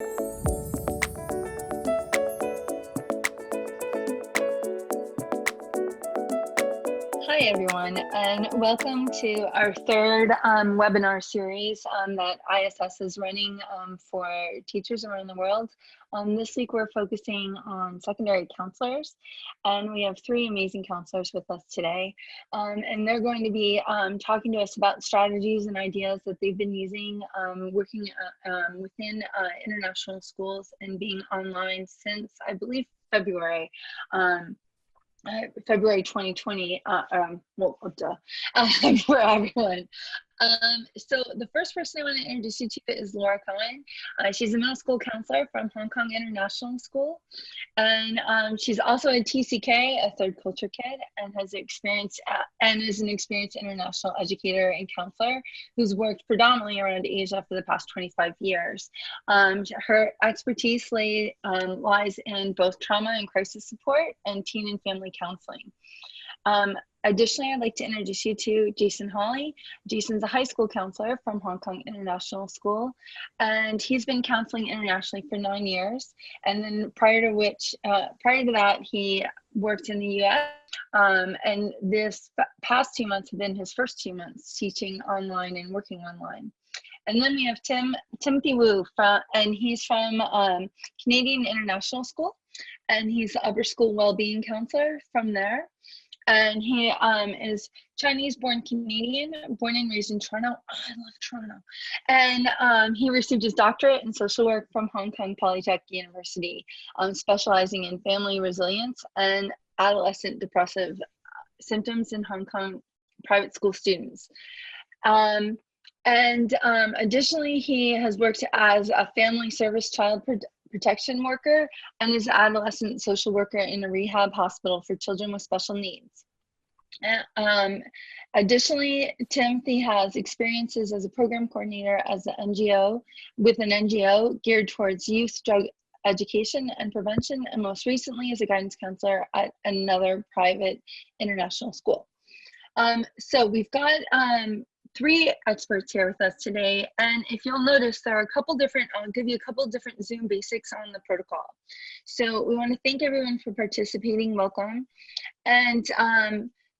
Hi, everyone, and welcome to our third webinar series that ISS is running for teachers around the world. This week, we're focusing on secondary counselors, and we have three amazing counselors with us today. And they're going to be talking to us about strategies and ideas that they've been using working within international schools and being online since, I believe, February. February 2020, for everyone. So the first person I want to introduce you to is Laura Cohen. She's a middle school counselor from Hong Kong International School. And she's also a TCK, a third culture kid, and has experience and is an experienced international educator and counselor who's worked predominantly around Asia for the past 25 years. Her expertise lies in both trauma and crisis support and teen and family counseling. Additionally, I'd like to introduce you to Jason Hawley. Jason's a high school counselor from Hong Kong International School, and he's been counseling internationally for 9 years. And then prior to that, he worked in the US. And this past 2 months have been his first 2 months teaching online and working online. And then we have Timothy Wu, and he's from Canadian International School, and he's the upper school well-being counselor from there. And he is Chinese-born Canadian, born and raised in Toronto. Oh, I love Toronto. And he received his doctorate in social work from Hong Kong Polytechnic University, specializing in family resilience and adolescent depressive symptoms in Hong Kong private school students. Additionally, he has worked as a family service child protection worker and is an adolescent social worker in a rehab hospital for children with special needs. Additionally, Timothy has experiences as a program coordinator as an NGO with an NGO geared towards youth drug education and prevention, and most recently as a guidance counselor at another private international school. So we've got three experts here with us today, and if you'll notice, there are I'll give you a couple different Zoom basics on the protocol. So we want to thank everyone for participating. Welcome. And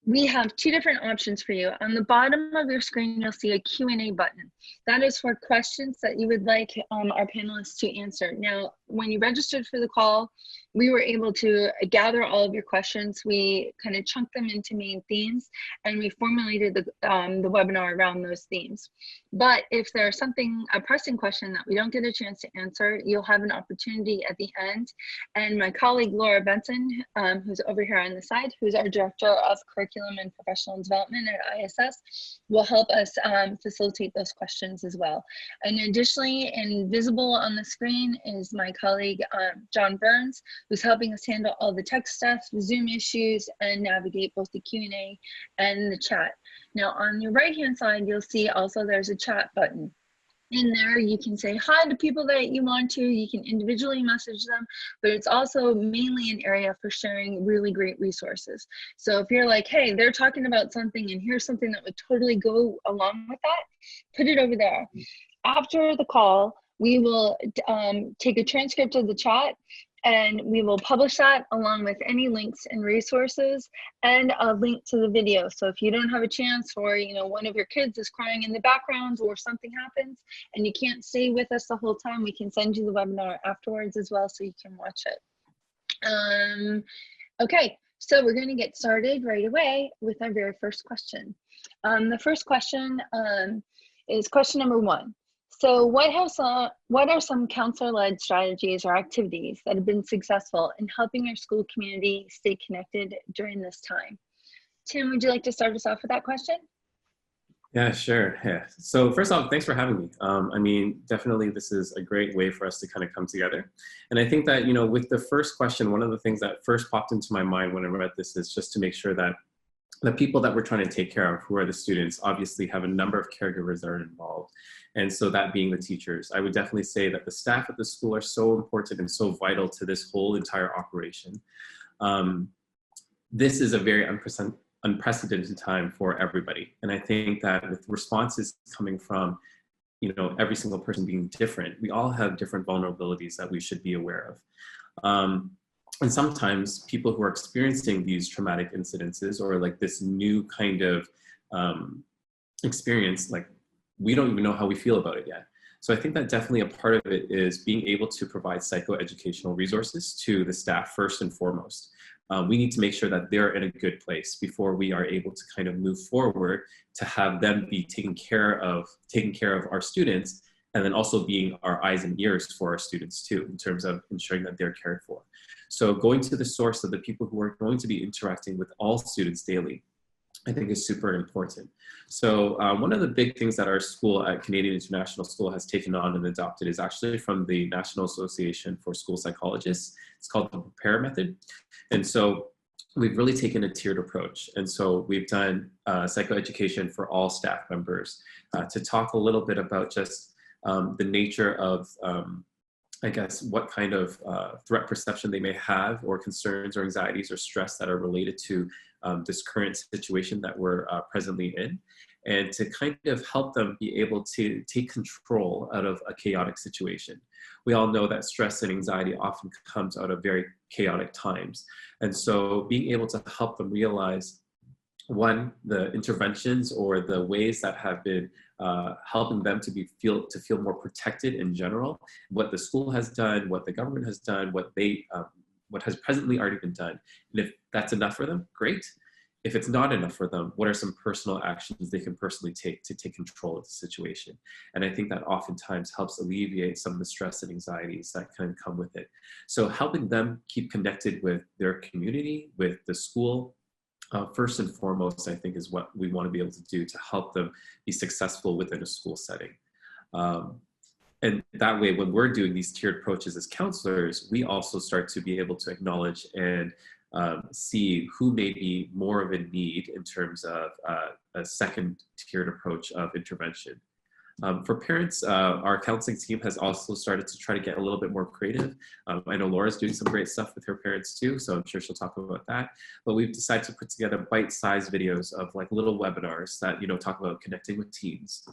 we have two different options for you. On the bottom of your screen, you'll see a Q&A button. That is for questions that you would like our panelists to answer. Now, when you registered for the call, we were able to gather all of your questions. We kind of chunked them into main themes, and we formulated the webinar around those themes. But if there's a pressing question that we don't get a chance to answer, you'll have an opportunity at the end. And my colleague, Laura Benson, who's over here on the side, who's our Director of Curriculum and Professional Development at ISS, will help us facilitate those questions as well. And additionally, invisible on the screen is my colleague, John Burns, who's helping us handle all the tech stuff, Zoom issues, and navigate both the Q&A and the chat. Now, on your right-hand side, you'll see also there's a chat button. In there, you can say hi to people that you want to, you can individually message them, but it's also mainly an area for sharing really great resources. So if you're like, hey, they're talking about something and here's something that would totally go along with that, put it over there. After the call, we will take a transcript of the chat, and we will publish that along with any links and resources and a link to the video. So if you don't have a chance, or one of your kids is crying in the background or something happens and you can't stay with us the whole time, we can send you the webinar afterwards as well so you can watch it. Okay, so we're going to get started right away with our very first question. The first question is question number 1. So what are some counselor-led strategies or activities that have been successful in helping your school community stay connected during this time? Tim, would you like to start us off with that question? Yeah, sure. Yeah. So first off, thanks for having me. I mean, definitely this is a great way for us to kind of come together. And I think that, with the first question, one of the things that first popped into my mind when I read this is just to make sure that the people that we're trying to take care of, who are the students, obviously have a number of caregivers that are involved. And so that being the teachers, I would definitely say that the staff at the school are so important and so vital to this whole entire operation. This is a very unprecedented time for everybody. And I think that with responses coming from every single person being different, we all have different vulnerabilities that we should be aware of. And sometimes people who are experiencing these traumatic incidences or like this new kind of experience, like we don't even know how we feel about it yet. So I think that definitely a part of it is being able to provide psychoeducational resources to the staff first and foremost. We need to make sure that they're in a good place before we are able to kind of move forward to have them be taking care of our students, and then also being our eyes and ears for our students too, in terms of ensuring that they're cared for. So going to the source of the people who are going to be interacting with all students daily, I think is super important. So one of the big things that our school at Canadian International School has taken on and adopted is actually from the National Association for School Psychologists. It's called the PREPARE method. And so we've really taken a tiered approach. And so we've done psychoeducation for all staff members to talk a little bit about just the nature of I guess, what kind of threat perception they may have, or concerns or anxieties or stress that are related to this current situation that we're presently in, and to kind of help them be able to take control out of a chaotic situation. We all know that stress and anxiety often comes out of very chaotic times. And so being able to help them realize, one, the interventions or the ways that have been helping them to feel more protected in general, what the school has done, what the government has done, what has presently already been done. And if that's enough for them, great. If it's not enough for them, what are some personal actions they can personally take to take control of the situation? And I think that oftentimes helps alleviate some of the stress and anxieties that can come with it. So helping them keep connected with their community, with the school, first and foremost, I think, is what we want to be able to do to help them be successful within a school setting. And that way, when we're doing these tiered approaches as counselors, we also start to be able to acknowledge and see who may be more of a need in terms of a second tiered approach of intervention. For parents, our counseling team has also started to try to get a little bit more creative. I know Laura's doing some great stuff with her parents too, so I'm sure she'll talk about that. But we've decided to put together bite-sized videos of like little webinars that, talk about connecting with teens,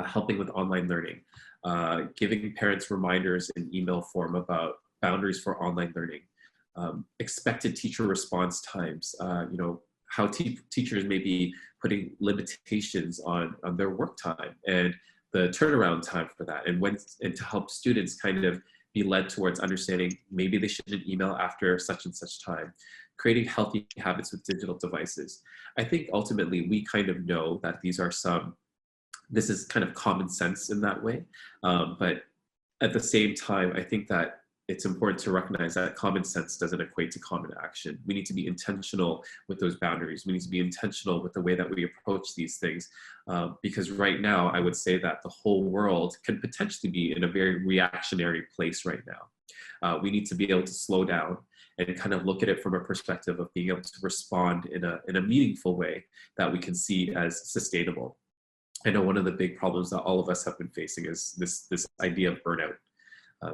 helping with online learning, giving parents reminders in email form about boundaries for online learning, expected teacher response times, how teachers may be putting limitations on their work time and the turnaround time for that, and to help students kind of be led towards understanding maybe they shouldn't email after such and such time, creating healthy habits with digital devices. I think ultimately we kind of know that this is kind of common sense in that way, but at the same time, I think that it's important to recognize that common sense doesn't equate to common action. We need to be intentional with those boundaries. We need to be intentional with the way that we approach these things, because right now, I would say that the whole world can potentially be in a very reactionary place right now. We need to be able to slow down and kind of look at it from a perspective of being able to respond in a meaningful way that we can see as sustainable. I know one of the big problems that all of us have been facing is this idea of burnout.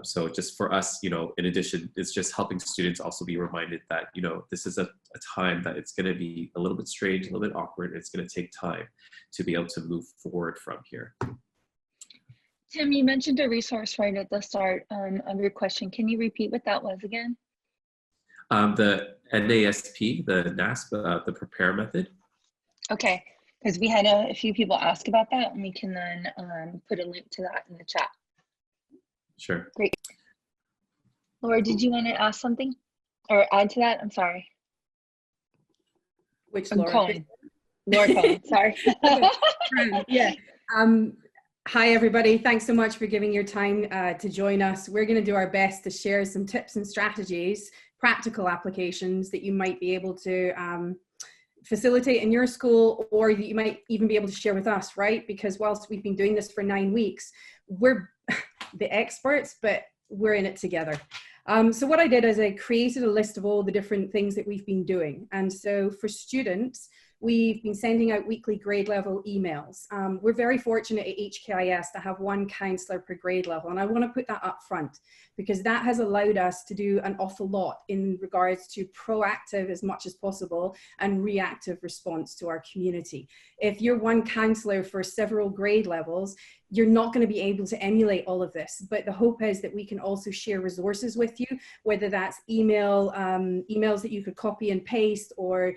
So just for us, in addition, it's just helping students also be reminded that, this is a time that it's going to be a little bit strange, a little bit awkward. It's going to take time to be able to move forward from here. Tim, you mentioned a resource right at the start of your question. Can you repeat what that was again? The NASP, the NASP, the PREPARE method. Okay, because we had a few people ask about that, and we can then put a link to that in the chat. Sure. Great. Laura, did you want to ask something or add to that? I'm sorry. Which I'm Laura? calling. Laura calling, sorry. Yeah. Hi, everybody. Thanks so much for giving your time to join us. We're going to do our best to share some tips and strategies, practical applications that you might be able to facilitate in your school, or that you might even be able to share with us, right? Because whilst we've been doing this for 9 weeks, we're the experts, but we're in it together. So what I did is I created a list of all the different things that we've been doing. And so for students, we've been sending out weekly grade level emails. We're very fortunate at HKIS to have one counsellor per grade level, and I want to put that up front because that has allowed us to do an awful lot in regards to proactive as much as possible and reactive response to our community. If you're one counsellor for several grade levels, you're not going to be able to emulate all of this, but the hope is that we can also share resources with you, whether that's emails that you could copy and paste, or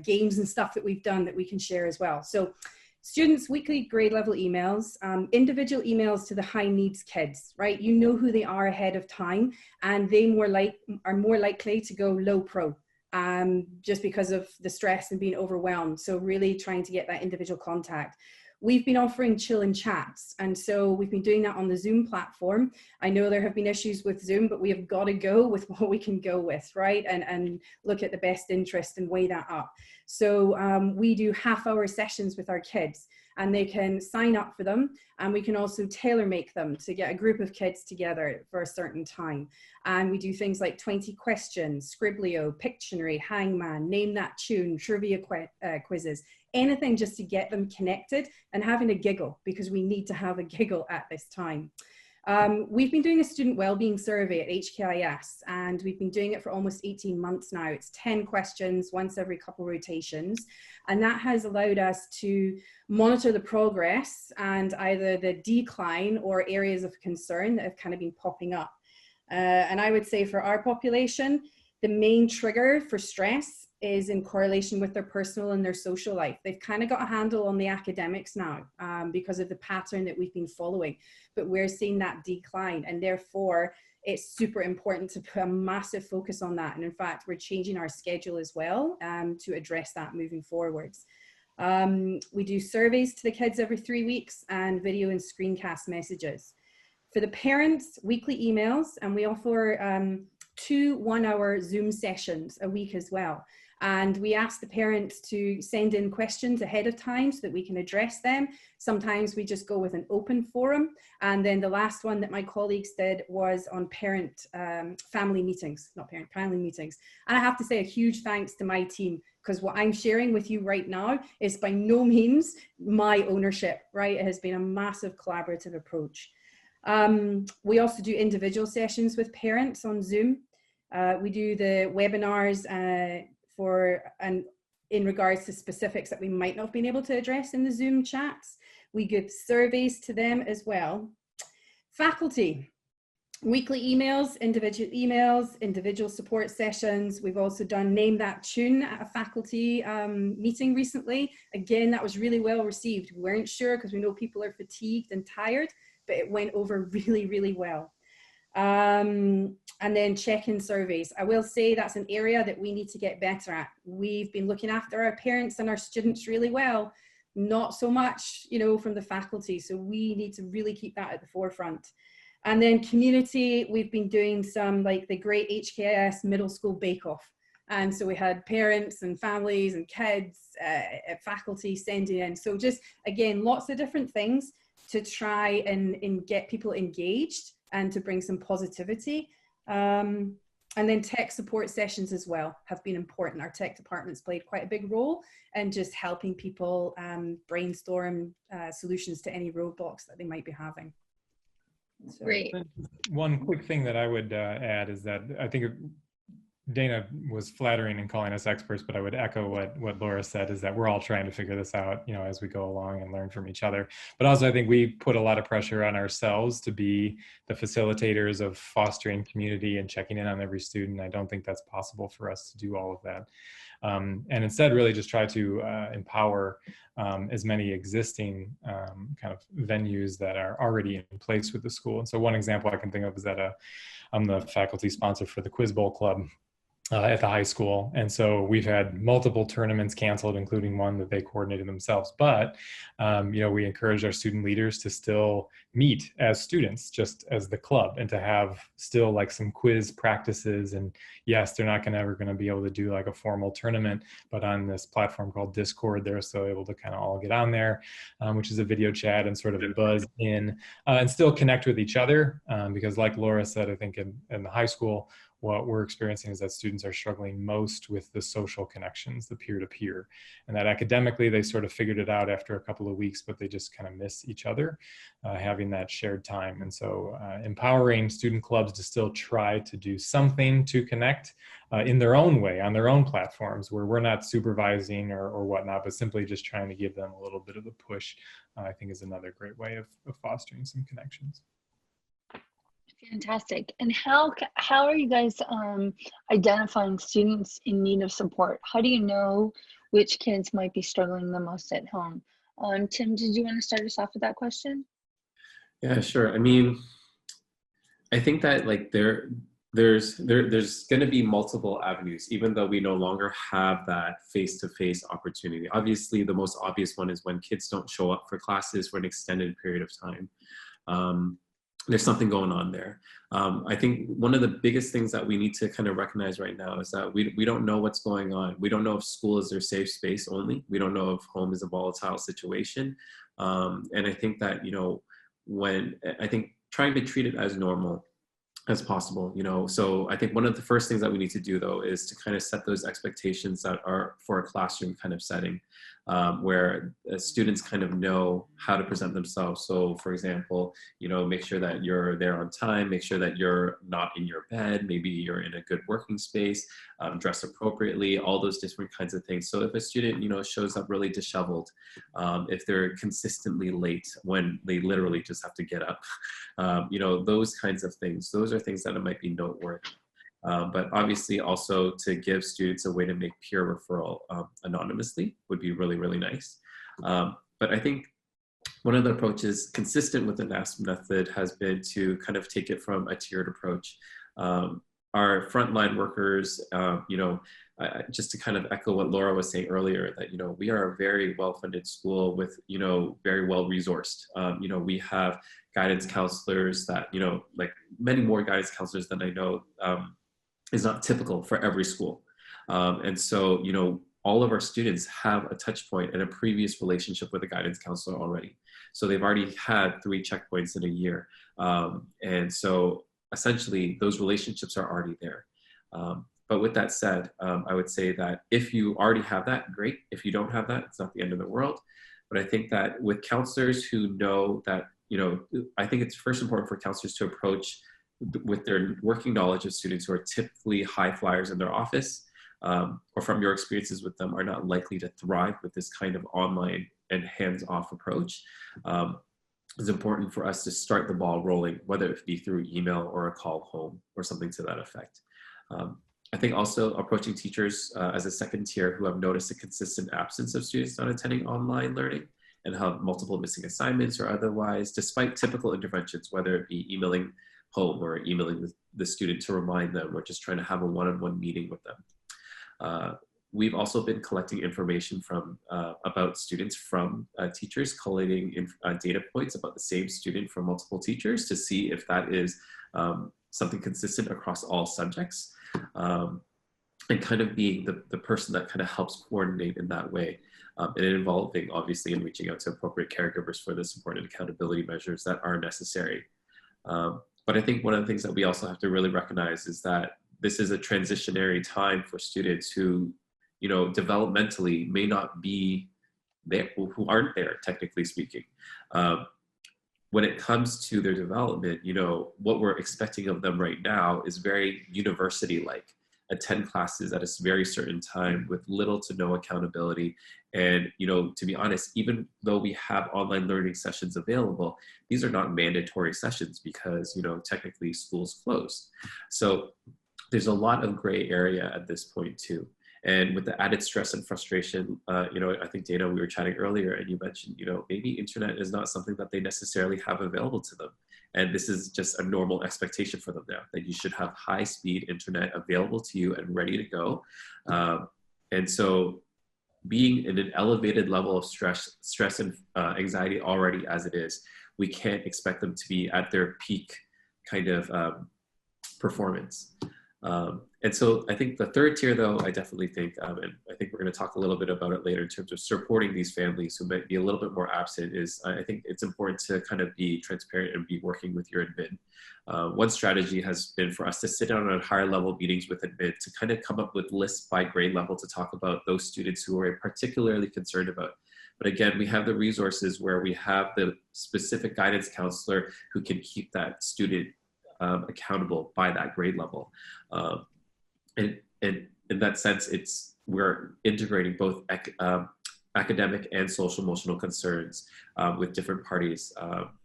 games and stuff that we've done that we can share as well. So students' weekly grade level emails, individual emails to the high needs kids, right? You know who they are ahead of time, and they are more likely to go low pro. Just because of the stress and being overwhelmed. So really trying to get that individual contact. We've been offering chill-in chats, and so we've been doing that on the Zoom platform. I know there have been issues with Zoom, but we have got to go with what we can go with, right? And look at the best interest and weigh that up. So we do half-hour sessions with our kids, and they can sign up for them, and we can also tailor make them to get a group of kids together for a certain time. And we do things like 20 questions, Scriblio, Pictionary, Hangman, Name That Tune, trivia quizzes, anything just to get them connected and having a giggle, because we need to have a giggle at this time. We've been doing a student wellbeing survey at HKIS, and we've been doing it for almost 18 months now. It's 10 questions once every couple rotations, and that has allowed us to monitor the progress and either the decline or areas of concern that have kind of been popping up. And I would say for our population, the main trigger for stress is in correlation with their personal and their social life. They've kind of got a handle on the academics now because of the pattern that we've been following, but we're seeing that decline, and therefore it's super important to put a massive focus on that. And in fact, we're changing our schedule as well to address that moving forwards. We do surveys to the kids every 3 weeks and video and screencast messages. For the parents, weekly emails, and we offer 2 1-hour Zoom sessions a week as well. And we ask the parents to send in questions ahead of time so that we can address them. Sometimes we just go with an open forum. And then the last one that my colleagues did was on family meetings. And I have to say a huge thanks to my team, because what I'm sharing with you right now is by no means my ownership, right? It has been a massive collaborative approach. We also do individual sessions with parents on Zoom. We do the webinars in regards to specifics that we might not have been able to address in the Zoom chats. We give surveys to them as well. Faculty, weekly emails, individual support sessions. We've also done Name That Tune at a faculty meeting recently. Again, that was really well received. We weren't sure because we know people are fatigued and tired, but it went over really, really well. And then check-in surveys. I will say that's an area that we need to get better at. We've been looking after our parents and our students really well, not so much, from the faculty. So we need to really keep that at the forefront. And then community, we've been doing some like the great HKIS middle school bake-off. And so we had parents and families and kids, faculty sending in. So just, again, lots of different things to try and get people engaged and to bring some positivity. And then tech support sessions as well have been important. Our tech department's played quite a big role in just helping people brainstorm solutions to any roadblocks that they might be having. So. Great. One quick thing that I would add is that I think Dana was flattering in calling us experts, but I would echo what Laura said, is that we're all trying to figure this out, as we go along and learn from each other. But also I think we put a lot of pressure on ourselves to be the facilitators of fostering community and checking in on every student. I don't think that's possible for us to do all of that. And instead really just try to empower as many existing kind of venues that are already in place with the school. And so one example I can think of is that I'm the faculty sponsor for the Quiz Bowl Club at the high school. And so we've had multiple tournaments canceled, including one that they coordinated themselves. But, we encourage our student leaders to still meet as students, just as the club, and to have still like some quiz practices. And yes, they're not ever going to be able to do like a formal tournament, but on this platform called Discord, they're still able to kind of all get on there, which is a video chat, and sort of buzz in and still connect with each other. Because like Laura said, I think in the high school, what we're experiencing is that students are struggling most with the social connections, the peer-to-peer, and that academically they sort of figured it out after a couple of weeks, but they just kind of miss each other, having that shared time. And so empowering student clubs to still try to do something to connect in their own way, on their own platforms, where we're not supervising or whatnot, but simply just trying to give them a little bit of a push, I think is another great way of fostering some connections. Fantastic. And how are you guys identifying students in need of support? How do you know which kids might be struggling the most at home? Tim, did you want to start us off with that question? Yeah, sure. I mean, I think that like there's going to be multiple avenues, even though we no longer have that face-to-face opportunity. Obviously, the most obvious one is when kids don't show up for classes for an extended period of time. There's something going on there. I think one of the biggest things that we need to kind of recognize right now is that we don't know what's going on. We don't know if school is their safe space only. We don't know if home is a volatile situation. And I think that, you know, I think trying to treat it as normal as possible, you know. So I think one of the first things that we need to do though is to kind of set those expectations that are for a classroom kind of setting, where students kind of know how to present themselves. So for example, you know, make sure that you're there on time, make sure that you're not in your bed, maybe you're in a good working space, dress appropriately, all those different kinds of things. So if a student, you know, shows up really disheveled, if they're consistently late when they literally just have to get up, you know, those kinds of things, those are things that might be noteworthy. But obviously also to give students a way to make peer referral anonymously would be really, really nice. But I think one of the approaches consistent with the NASP method has been to kind of take it from a tiered approach. Our frontline workers, you know, just to kind of echo what Laura was saying earlier, that, you know, we are a very well-funded school with, you know, very well-resourced. You know, we have guidance counselors that, you know, like many more guidance counselors than I know is not typical for every school. And so, you know, all of our students have a touch point and a previous relationship with a guidance counselor already. So they've already had 3 checkpoints in a year. And so essentially those relationships are already there. But with that said, I would say that if you already have that, great. If you don't have that, it's not the end of the world. But I think that with counselors who know that, you know, I think it's first important for counselors to approach with their working knowledge of students who are typically high flyers in their office, or from your experiences with them, are not likely to thrive with this kind of online and hands-off approach. It's important for us to start the ball rolling, whether it be through email or a call home or something to that effect. I think also approaching teachers as a second tier who have noticed a consistent absence of students not attending online learning and have multiple missing assignments or otherwise, despite typical interventions, whether it be emailing home or emailing the student to remind them or just trying to have a one-on-one meeting with them. We've also been collecting information from about students from teachers, collating data points about the same student from multiple teachers to see if that is something consistent across all subjects, and kind of being the person that kind of helps coordinate in that way, and involving obviously in reaching out to appropriate caregivers for the support and accountability measures that are necessary. But I think one of the things that we also have to really recognize is that this is a transitionary time for students who, you know, developmentally may not be there, who aren't there, technically speaking. When it comes to their development, you know, what we're expecting of them right now is very university-like. Attend classes at a very certain time with little to no accountability. And, you know, to be honest, even though we have online learning sessions available, these are not mandatory sessions because, you know, technically school's closed. So there's a lot of gray area at this point too. And with the added stress and frustration, you know, I think Dana, we were chatting earlier and you mentioned, you know, maybe internet is not something that they necessarily have available to them. And this is just a normal expectation for them now, that you should have high speed internet available to you and ready to go. And so being in an elevated level of stress and anxiety already as it is, we can't expect them to be at their peak kind of performance. And so I think the third tier, though, I definitely think, and I think we're going to talk a little bit about it later in terms of supporting these families who might be a little bit more absent, is I think it's important to kind of be transparent and be working with your admin. One strategy has been for us to sit down on higher level meetings with admin to kind of come up with lists by grade level to talk about those students who are particularly concerned about. But again, we have the resources where we have the specific guidance counselor who can keep that student accountable by that grade level. And in that sense, we're integrating both academic and social emotional concerns with different parties,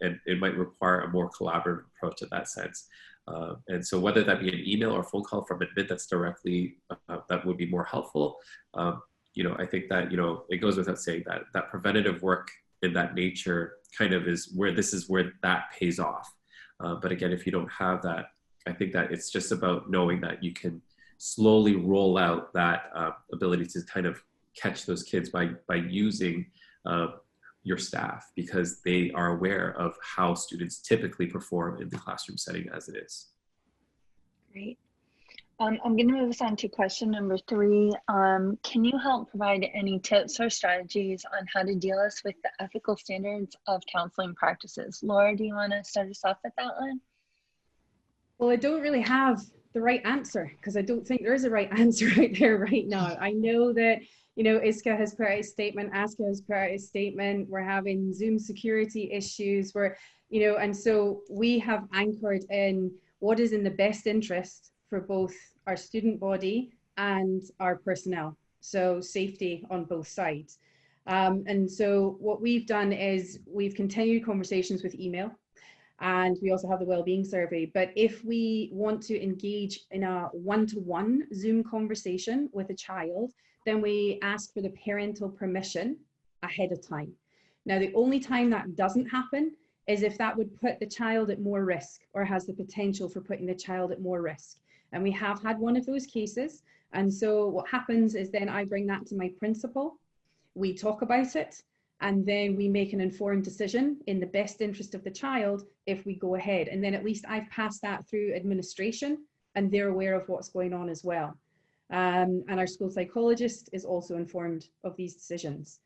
and it might require a more collaborative approach in that sense. And so whether that be an email or phone call from admin that's directly, that would be more helpful. I think that, it goes without saying that that preventative work in that nature kind of is where that pays off. But again, if you don't have that, I think that it's just about knowing that you can slowly roll out that ability to kind of catch those kids by using your staff, because they are aware of how students typically perform in the classroom setting as it is. Great. I'm going to move us on to question number 3. Can you help provide any tips or strategies on how to deal with the ethical standards of counseling practices? Laura, do you want to start us off with that one? Well, I don't really have the right answer, because I don't think there is a right answer right there right now. I know that, ISCA has put out a statement, ASCA has put out a statement, we're having Zoom security issues, and so we have anchored in what is in the best interest for both our student body and our personnel. So safety on both sides. And so what we've done is we've continued conversations with email, and we also have the wellbeing survey. But if we want to engage in a one-to-one Zoom conversation with a child, then we ask for the parental permission ahead of time. Now, the only time that doesn't happen is if that would put the child at more risk, or has the potential for putting the child at more risk. And we have had one of those cases. And so what happens is then I bring that to my principal, we talk about it, and then we make an informed decision in the best interest of the child if we go ahead. And then at least I've passed that through administration, and they're aware of what's going on as well. And our school psychologist is also informed of these decisions.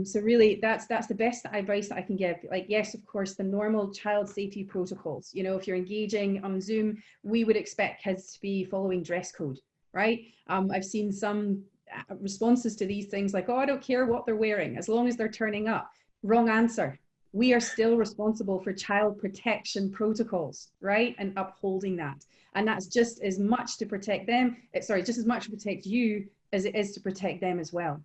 So really, that's the best advice that I can give. Like, yes, of course, the normal child safety protocols. If you're engaging on Zoom, we would expect kids to be following dress code, right? I've seen some responses to these things like, oh, I don't care what they're wearing, as long as they're turning up. Wrong answer. We are still responsible for child protection protocols, right? And upholding that. And that's just as much to protect them, just as much to protect you as it is to protect them as well.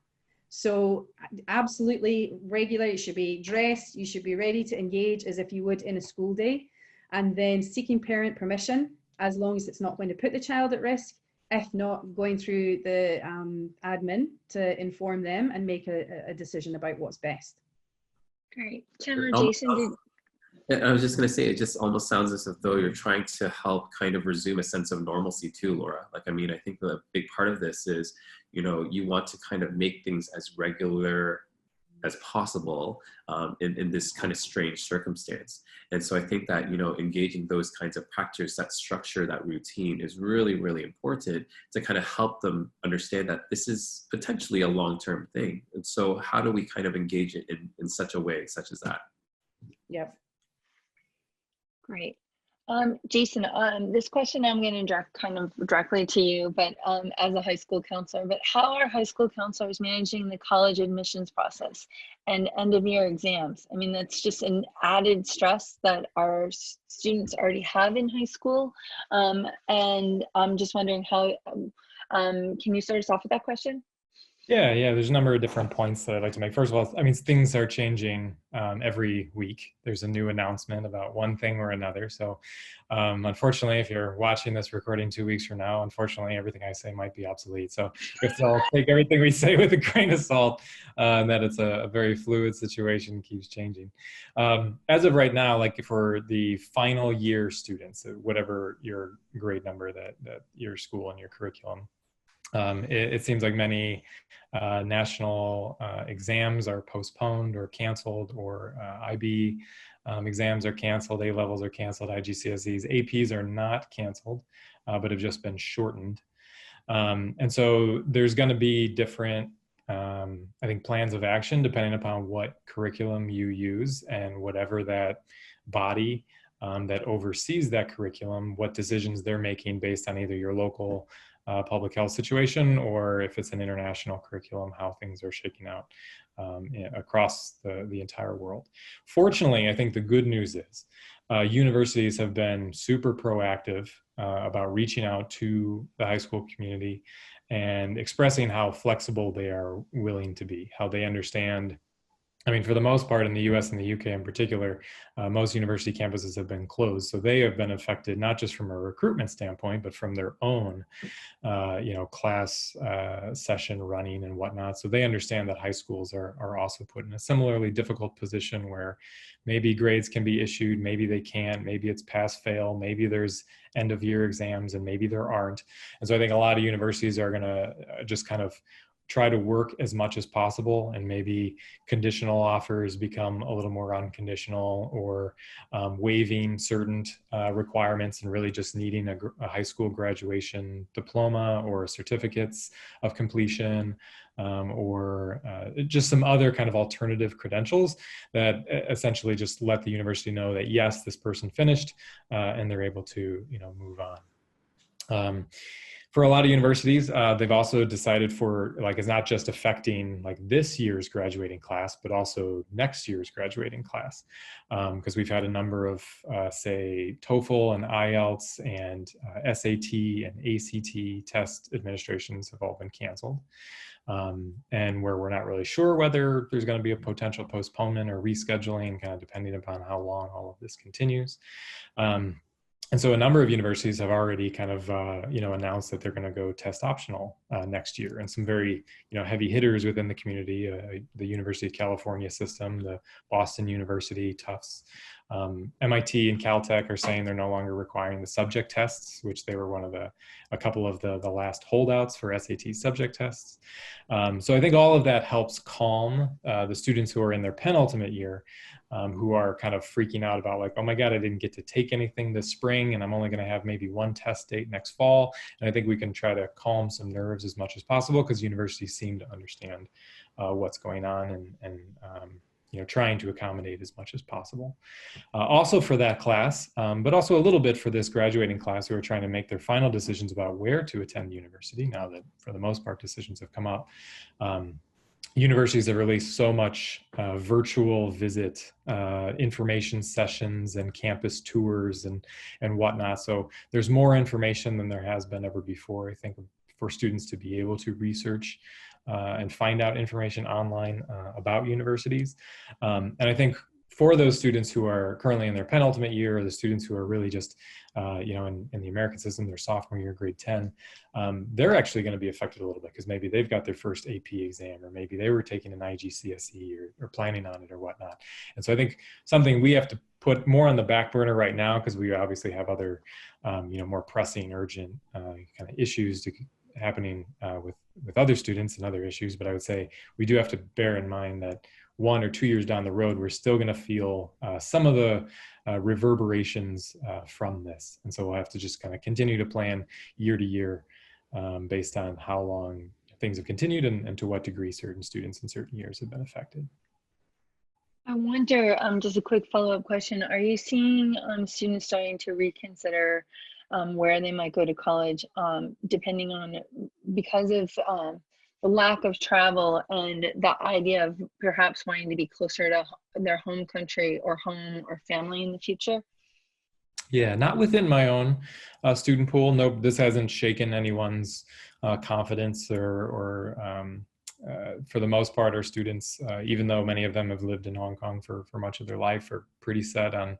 So absolutely regular, you should be dressed, you should be ready to engage as if you would in a school day, and then seeking parent permission, as long as it's not going to put the child at risk. If not, going through the admin to inform them and make a decision about what's best. Great. Tim or Jason, I was just going to say, it just almost sounds as though you're trying to help kind of resume a sense of normalcy too, Laura. I think the big part of this is, you want to kind of make things as regular as possible in this kind of strange circumstance. And so I think that, engaging those kinds of practices, that structure, that routine is really, really important to kind of help them understand that this is potentially a long-term thing. And so how do we kind of engage it in such a way, such as that? Yep. Great. Jason, this question I'm going to direct kind of directly to you, but as a high school counselor, but how are high school counselors managing the college admissions process and end of year exams? I mean, that's just an added stress that our students already have in high school. And I'm just wondering how, can you start us off with that question? Yeah, there's a number of different points that I'd like to make. First of all, I mean, things are changing every week. There's a new announcement about one thing or another. So unfortunately, if you're watching this recording 2 weeks from now, unfortunately, everything I say might be obsolete. So we have to all take everything we say with a grain of salt, and that it's a very fluid situation, keeps changing. As of right now, like for the final year students, whatever your grade number that your school and your curriculum, it seems like many national exams are postponed or canceled, or IB Exams are canceled, A-levels are canceled, IGCSEs. APs are not canceled, but have just been shortened. And so there's going to be different, I think, plans of action depending upon what curriculum you use and whatever that body that oversees that curriculum, what decisions they're making based on either your local public health situation, or if it's an international curriculum, how things are shaking out across the entire world. Fortunately, I think the good news is universities have been super proactive about reaching out to the high school community and expressing how flexible they are willing to be, how they understand. I mean, for the most part, in the US and the UK in particular, most university campuses have been closed. So they have been affected not just from a recruitment standpoint, but from their own, class session running and whatnot. So they understand that high schools are also put in a similarly difficult position where maybe grades can be issued, maybe they can't, maybe it's pass fail, maybe there's end of year exams, and maybe there aren't. And so I think a lot of universities are going to just kind of try to work as much as possible, and maybe conditional offers become a little more unconditional, or waiving certain requirements and really just needing a high school graduation diploma or certificates of completion, or just some other kind of alternative credentials that essentially just let the university know that yes, this person finished, and they're able to move on. For a lot of universities, they've also decided for, like, it's not just affecting like this year's graduating class, but also next year's graduating class. Because we've had a number of, say, TOEFL and IELTS and SAT and ACT test administrations have all been canceled. And where we're not really sure whether there's going to be a potential postponement or rescheduling, kind of depending upon how long all of this continues. And so a number of universities have already kind of, announced that they're going to go test optional next year. And some very, heavy hitters within the community, the University of California system, the Boston University, Tufts, MIT and Caltech are saying they're no longer requiring the subject tests, which they were a couple of the last holdouts for SAT subject tests. So I think all of that helps calm the students who are in their penultimate year, who are kind of freaking out about, like, oh my God, I didn't get to take anything this spring, and I'm only going to have maybe one test date next fall. And I think we can try to calm some nerves as much as possible, because universities seem to understand what's going on, and trying to accommodate as much as possible. Also for that class, but also a little bit for this graduating class who are trying to make their final decisions about where to attend university, now that for the most part decisions have come up. Universities have released so much virtual visit information sessions and campus tours and whatnot. So there's more information than there has been ever before, I think, for students to be able to research and find out information online about universities. And I think for those students who are currently in their penultimate year, or the students who are really just, in the American system, their sophomore year, grade 10, they're actually going to be affected a little bit, because maybe they've got their first AP exam, or maybe they were taking an IGCSE or planning on it or whatnot. And so I think something we have to put more on the back burner right now, because we obviously have other, more pressing, urgent kind of issues happening with other students and other issues. But I would say we do have to bear in mind that 1 or 2 years down the road, we're still going to feel some of the reverberations from this. And so we'll have to just kind of continue to plan year to year based on how long things have continued and to what degree certain students in certain years have been affected. I wonder, just a quick follow-up question. Are you seeing students starting to reconsider where they might go to college, depending on, because of the lack of travel and the idea of perhaps wanting to be closer to their home country or home or family in the future? Yeah, not within my own student pool. No, this hasn't shaken anyone's confidence or for the most part, our students, even though many of them have lived in Hong Kong for much of their life, are pretty set on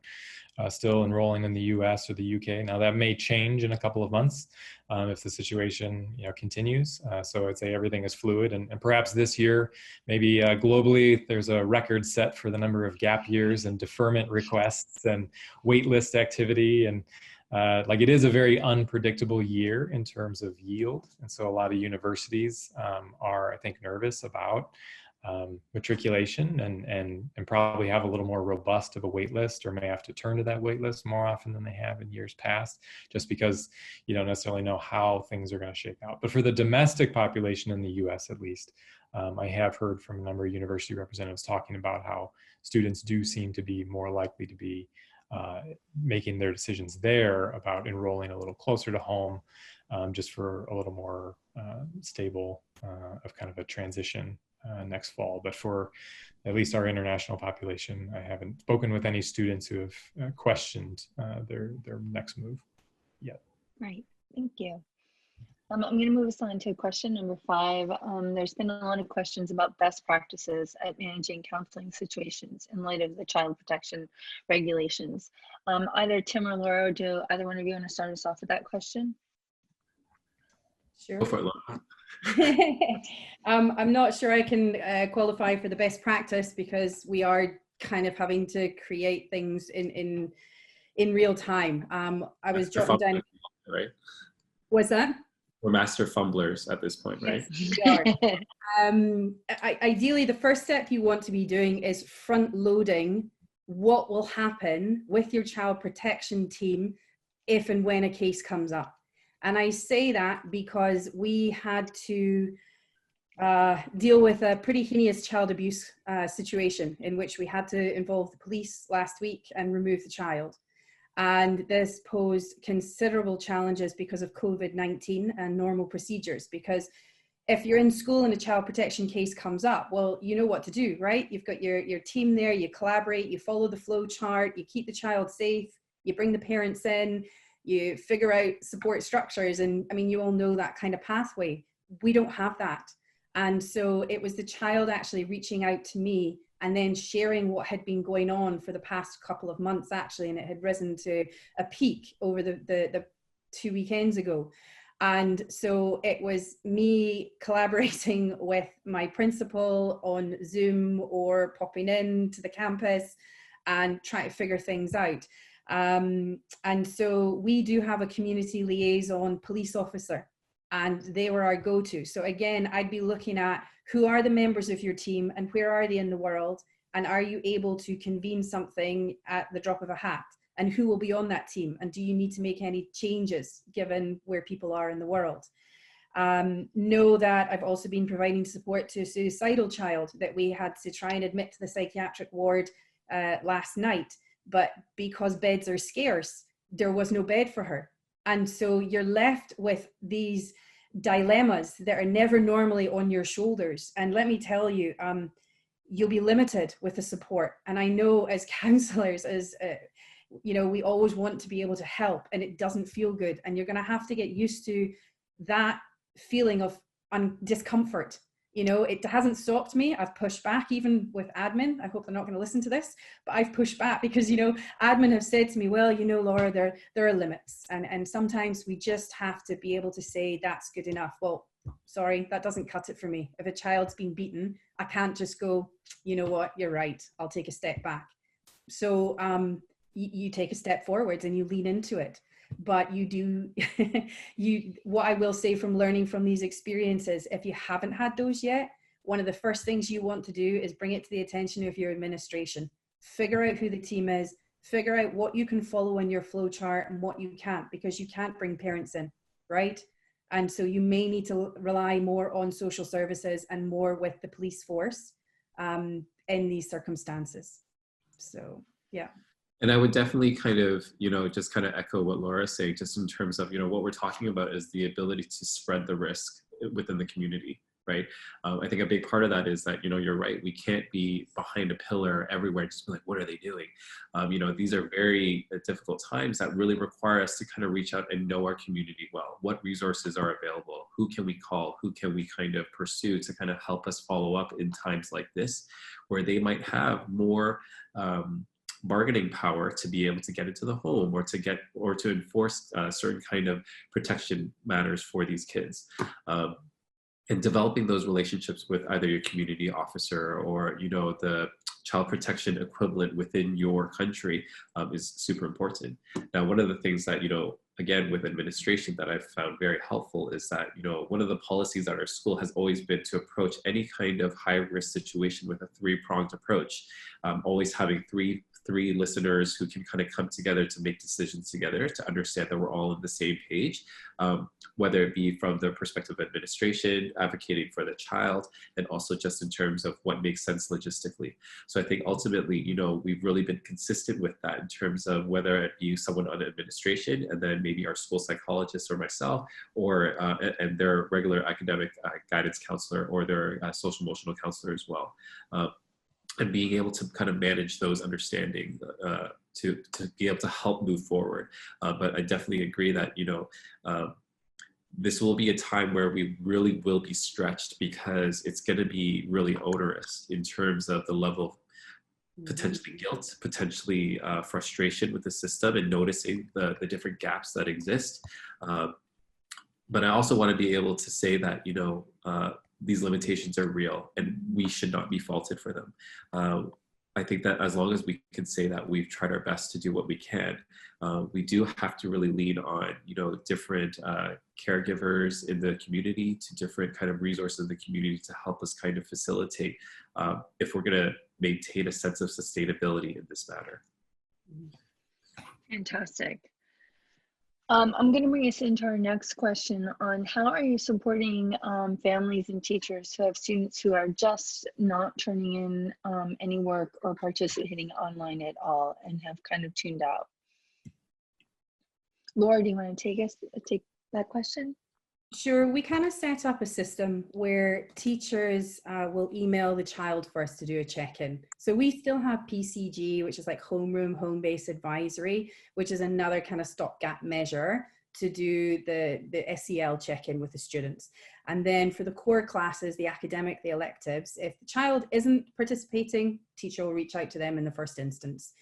still enrolling in the US or the UK. Now that may change in a couple of months if the situation continues. So I'd say everything is fluid, and perhaps this year, maybe globally, there's a record set for the number of gap years and deferment requests and waitlist activity. And like, it is a very unpredictable year in terms of yield. And so a lot of universities are, I think, nervous about matriculation and probably have a little more robust of a wait list, or may have to turn to that wait list more often than they have in years past, just because you don't necessarily know how things are going to shake out. But for the domestic population in the US at least, I have heard from a number of university representatives talking about how students do seem to be more likely to be making their decisions there about enrolling a little closer to home, just for a little more stable of kind of a transition next fall. But for at least our international population, I haven't spoken with any students who have questioned their next move yet. Right, thank you. I'm going to move us on to question number 5. There's been a lot of questions about best practices at managing counseling situations in light of the child protection regulations. Either Tim or Laura, or do either one of you want to start us off with that question? Sure. Go for it, Laura. I'm not sure I can qualify for the best practice, because we are kind of having to create things in real time. I was jotting down. Right? What's that? We're master fumblers at this point, right? Yes, we are. Ideally, the first step you want to be doing is front loading what will happen with your child protection team if and when a case comes up. And I say that because we had to deal with a pretty heinous child abuse situation in which we had to involve the police last week and remove the child. And this posed considerable challenges because of COVID-19 and normal procedures. Because if you're in school and a child protection case comes up, well, you know what to do, right? You've got your team there, you collaborate, you follow the flow chart, you keep the child safe, you bring the parents in, you figure out support structures. And I mean, you all know that kind of pathway. We don't have that. And so it was the child actually reaching out to me and then sharing what had been going on for the past couple of months, actually, and it had risen to a peak over the 2 weekends ago. And so it was me collaborating with my principal on Zoom or popping in to the campus and trying to figure things out. And so we do have a community liaison police officer, and they were our go-to. So again, I'd be looking at who are the members of your team and where are they in the world? And are you able to convene something at the drop of a hat? And who will be on that team? And do you need to make any changes given where people are in the world? Know that I've also been providing support to a suicidal child that we had to try and admit to the psychiatric ward last night. But because beds are scarce, there was no bed for her. And so you're left with these dilemmas that are never normally on your shoulders. And let me tell you, you'll be limited with the support. And I know as counselors, as you know, we always want to be able to help, and it doesn't feel good. And you're going to have to get used to that feeling of discomfort. You know, it hasn't stopped me. I've pushed back even with admin. I hope they're not going to listen to this, but I've pushed back because, you know, admin have said to me, well, you know, Laura, there are limits. And sometimes we just have to be able to say that's good enough. Well, sorry, that doesn't cut it for me. If a child's been beaten, I can't just go, you know what, you're right, I'll take a step back. So you take a step forward and you lean into it. But you do, what I will say from learning from these experiences, if you haven't had those yet, one of the first things you want to do is bring it to the attention of your administration. Figure out who the team is, figure out what you can follow in your flow chart and what you can't, because you can't bring parents in, right? And so you may need to rely more on social services and more with the police force in these circumstances. So, yeah. And I would definitely kind of, you know, just kind of echo what Laura's saying, just in terms of, you know, what we're talking about is the ability to spread the risk within the community, right? I think a big part of that is that, you know, you're right. We can't be behind a pillar everywhere, just be like, what are they doing? You know, these are very difficult times that really require us to kind of reach out and know our community well. What resources are available? Who can we call? Who can we kind of pursue to kind of help us follow up in times like this, where they might have more bargaining power to be able to get into the home or to enforce certain kind of protection matters for these kids. And developing those relationships with either your community officer or, you know, the child protection equivalent within your country is super important. Now, one of the things that, you know, again, with administration that I've found very helpful is that, you know, one of the policies at our school has always been to approach any kind of high risk situation with a three-pronged approach, always having three listeners who can kind of come together to make decisions together to understand that we're all on the same page, whether it be from the perspective of administration, advocating for the child, and also just in terms of what makes sense logistically. So I think ultimately, you know, we've really been consistent with that in terms of whether it be someone on administration and then maybe our school psychologist or myself, or and their regular academic guidance counselor or their social emotional counselor as well. And being able to kind of manage those understanding to be able to help move forward. But I definitely agree that, you know, this will be a time where we really will be stretched because it's going to be really onerous in terms of the level of potentially guilt, potentially frustration with the system and noticing the different gaps that exist. But I also want to be able to say that, you know, these limitations are real and we should not be faulted for them. I think that as long as we can say that we've tried our best to do what we can, we do have to really lean on, you know, different caregivers in the community, to different kind of resources in the community to help us kind of facilitate if we're going to maintain a sense of sustainability in this matter. Fantastic. I'm going to bring us into our next question on how are you supporting families and teachers who have students who are just not turning in any work or participating online at all and have kind of tuned out? Laura, do you want to take that question? Sure, we kind of set up a system where teachers will email the child first to do a check-in. So we still have PCG, which is like homeroom, home-based advisory, which is another kind of stopgap measure to do the SEL check-in with the students. And then for the core classes, the academic, the electives, if the child isn't participating, teacher will reach out to them in the first instance.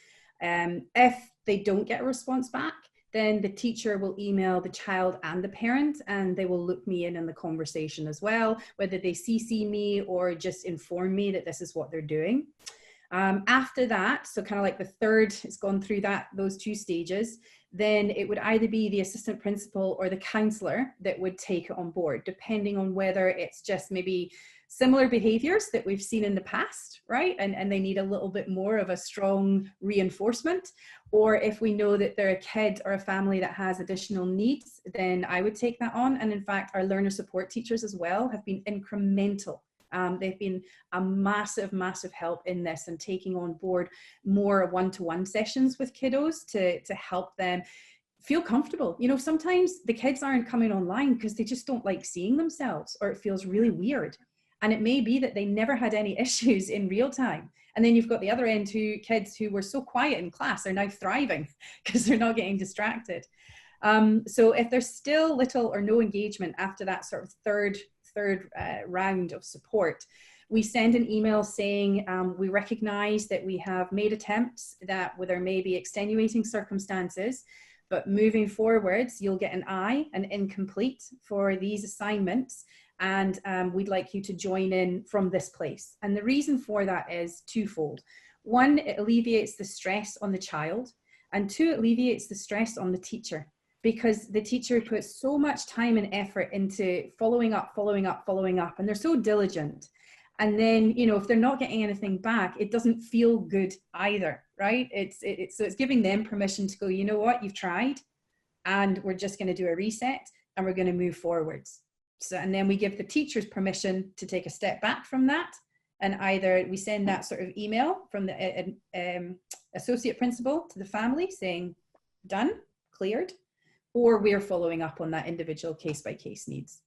If they don't get a response back, then the teacher will email the child and the parent, and they will loop me in the conversation as well, whether they CC me or just inform me that this is what they're doing. After that, so kind of like the third, it's gone through those two stages, then it would either be the assistant principal or the counselor that would take it on board, depending on whether it's just maybe similar behaviors that we've seen in the past, right? And they need a little bit more of a strong reinforcement. Or if we know that they're a kid or a family that has additional needs, then I would take that on. And in fact, our learner support teachers as well have been incremental. They've been a massive, massive help in this and taking on board more one-to-one sessions with kiddos to help them feel comfortable. You know, sometimes the kids aren't coming online because they just don't like seeing themselves, or it feels really weird. And it may be that they never had any issues in real time. And then you've got the other end, kids who were so quiet in class are now thriving because they're not getting distracted. So if there's still little or no engagement after that sort of third round of support, we send an email saying we recognize that we have made attempts that there may be extenuating circumstances, but moving forwards, you'll get an I, an incomplete for these assignments. And we'd like you to join in from this place. And the reason for that is twofold. One, it alleviates the stress on the child. And two, it alleviates the stress on the teacher, because the teacher puts so much time and effort into following up, and they're so diligent. And then, you know, if they're not getting anything back, it doesn't feel good either, right? So it's giving them permission to go, you know what, you've tried, and we're just going to do a reset and we're going to move forwards. So, and then we give the teachers permission to take a step back from that, and either we send that sort of email from the associate principal to the family saying done, cleared, or we're following up on that individual case-by-case needs.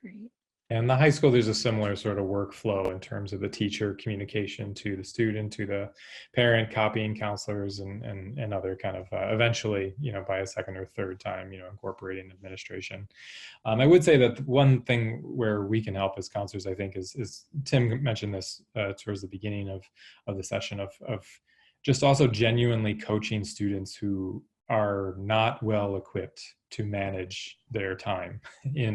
Great. And the high school, there's a similar sort of workflow in terms of the teacher communication to the student, to the parent, copying counselors, and other kind of eventually, you know, by a second or third time, you know, incorporating administration. I would say that one thing where we can help as counselors, I think, is Tim mentioned this towards the beginning of the session of just also genuinely coaching students who are not well equipped to manage their time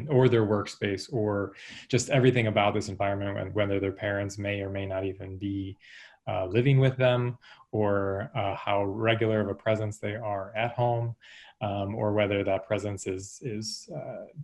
or their workspace, or just everything about this environment, and whether their parents may or may not even be living with them, or how regular of a presence they are at home. or whether that presence is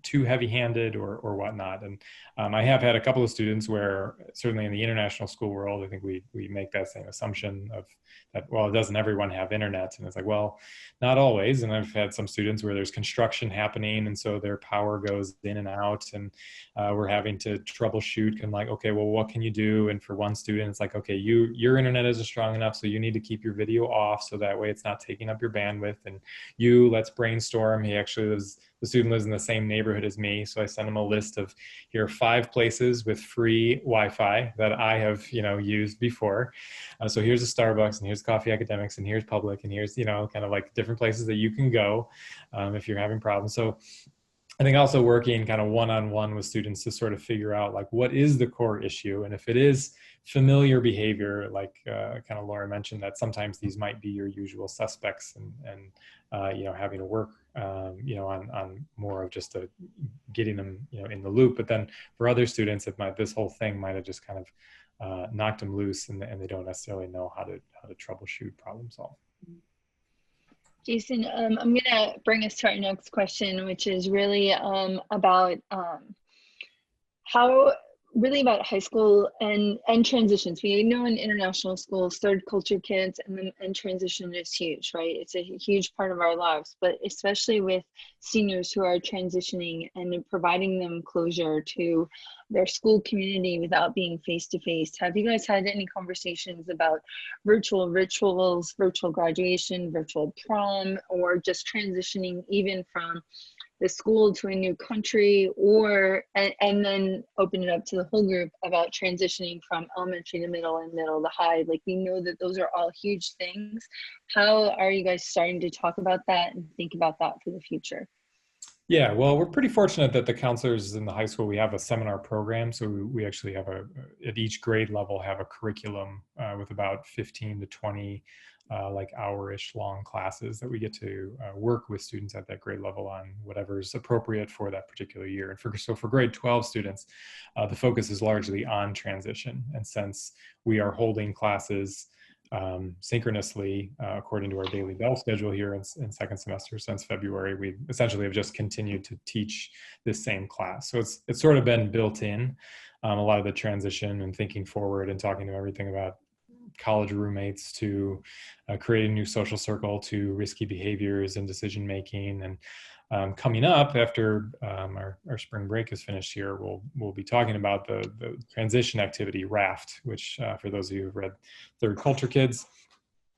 too heavy-handed or whatnot. And I have had a couple of students where, certainly in the international school world, I think we make that same assumption of that, well, doesn't everyone have internet? And it's like, well, not always. And I've had some students where there's construction happening, and so their power goes in and out, and we're having to troubleshoot and like, okay, well, what can you do? And for one student, it's like, okay, your internet isn't strong enough, so you need to keep your video off so that way it's not taking up your bandwidth. And let's brainstorm. The student lives in the same neighborhood as me, so I sent him a list of, here are 5 places with free Wi-Fi that I have, used before. So here's a Starbucks, and here's Coffee Academics, and here's Public, and here's, kind of like different places that you can go if you're having problems. So I think also working kind of one-on-one with students to sort of figure out like, what is the core issue? And if it is familiar behavior, like kind of Laura mentioned, that sometimes these might be your usual suspects, and having to work on more of just getting them in the loop. But then for other students, this whole thing might have just kind of knocked them loose, and they don't necessarily know how to troubleshoot, problem solve. Jason, I'm going to bring us to our next question, which is really about about high school and transitions. We know in international schools, third culture kids and transition is huge, right? It's a huge part of our lives, but especially with seniors who are transitioning and providing them closure to their school community without being face-to-face. Have you guys had any conversations about virtual rituals, virtual graduation, virtual prom, or just transitioning even from the school to a new country, and then open it up to the whole group about transitioning from elementary to middle and middle to high? Like, we know that those are all huge things. How are you guys starting to talk about that and think about that for the future? Yeah, well, we're pretty fortunate that the counselors in the high school, we have a seminar program. So we actually have at each grade level, have a curriculum with about 15 to 20 like hour-ish long classes that we get to work with students at that grade level on whatever is appropriate for that particular year. And for grade 12 students, the focus is largely on transition. And since we are holding classes synchronously according to our daily bell schedule here in second semester since February, we essentially have just continued to teach this same class. So it's sort of been built in, a lot of the transition and thinking forward and talking to everything about college roommates to creating a new social circle to risky behaviors and decision making. And coming up after our spring break is finished here, we'll be talking about the transition activity RAFT, which for those of you who've read Third Culture Kids,